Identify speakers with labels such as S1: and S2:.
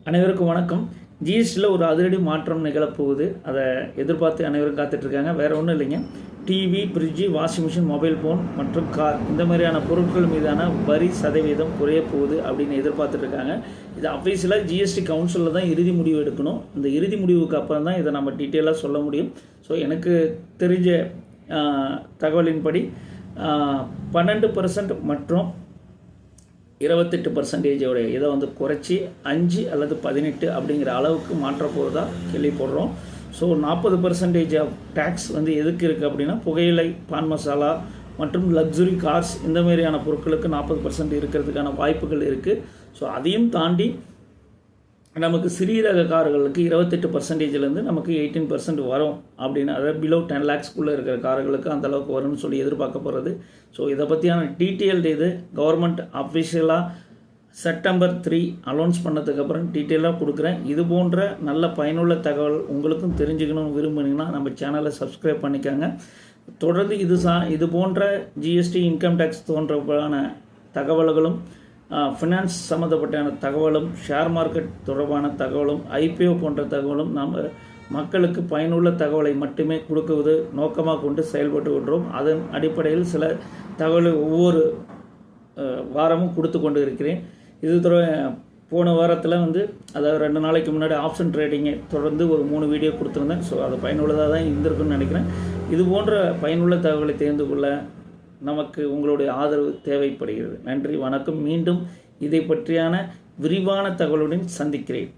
S1: அனைவருக்கும் வணக்கம். ஜிஎஸ்டியில் ஒரு அதிரடி மாற்றம் நிகழப்போகுது. அதை எதிர்பார்த்து அனைவரும் காத்துட்ருக்காங்க. வேறு ஒன்றும் இல்லைங்க. TV, fridge, washing machine, mobile phone மற்றும் கார் இந்த மாதிரியான பொருட்கள் மீதான வரி சதவீதம் குறைய போகுது அப்படின்னு எதிர்பார்த்துட்ருக்காங்க. இது அஃபீஷியலாக ஜிஎஸ்டி கவுன்சிலில் தான் இறுதி முடிவு எடுக்கணும். இந்த இறுதி முடிவுக்கு அப்புறம் தான் இதை நம்ம டீட்டெயிலாக சொல்ல முடியும். ஸோ எனக்கு தெரிஞ்ச தகவலின்படி 12% மற்றும் 28% இதை குறைச்சி 5 அல்லது 18 அப்படிங்கிற அளவுக்கு மாற்ற போகிறதா கேள்விப்படுறோம். ஸோ 40% ஆஃப் டேக்ஸ் எதுக்கு இருக்குது அப்படின்னா, புகையிலை, பான் மசாலா மற்றும் லக்ஸுரி கார்ஸ் இந்த மாதிரியான பொருட்களுக்கு 40% இருக்கிறதுக்கான வாய்ப்புகள் இருக்குது. ஸோ அதையும் தாண்டி நமக்கு சிறிய ரக கார்களுக்கு 28%லேருந்து நமக்கு 18% வரும் அப்படின்னு, அதாவது பிலோ 10 lakhsக்குள்ளே இருக்கிற கார்களுக்கு அந்தளவுக்கு வரும்னு சொல்லி எதிர்பார்க்கப்படுறது. ஸோ இதை பற்றியான டீட்டெயில்டு இது கவர்மெண்ட் அஃபிஷியலாக செப்டம்பர் 3 அனௌன்ஸ் பண்ணதுக்கப்புறம் டீட்டெயிலாக கொடுக்குறேன். இது போன்ற நல்ல பயனுள்ள தகவல் உங்களுக்கும் தெரிஞ்சுக்கணும்னு விரும்புனீங்கன்னா நம்ம சேனலை சப்ஸ்கிரைப் பண்ணிக்கோங்க. தொடர்ந்து இது போன்ற ஜிஎஸ்டி, இன்கம் டேக்ஸ் தோன்றமான தகவல்களும், ஃபினான்ஸ் சம்மந்தப்பட்ட தகவலும், ஷேர் மார்க்கெட் தொடர்பான தகவலும், ஐபிஓ போன்ற தகவலும் நம்ம மக்களுக்கு பயனுள்ள தகவலை மட்டுமே கொடுக்குவது நோக்கமாக கொண்டு செயல்பட்டு கொண்டோம். அதன் அடிப்படையில் சில தகவலை ஒவ்வொரு வாரமும் கொடுத்து கொண்டு இருக்கிறேன். இது போன வாரத்தில் அதாவது 2 நாளைக்கு முன்னாடி ஆப்ஷன் ட்ரேடிங்கை தொடர்ந்து ஒரு 3 வீடியோ கொடுத்துருந்தேன். ஸோ அது பயனுள்ளதாக தான் இருந்திருக்குன்னு நினைக்கிறேன். இது போன்ற பயனுள்ள தகவலை தெரிந்து கொள்ள நமக்கு உங்களுடைய ஆதரவு தேவைப்படுகிறது. நன்றி, வணக்கம். மீண்டும் இதை பற்றியான விரிவான தகவலுடன் சந்திக்கிறேன்.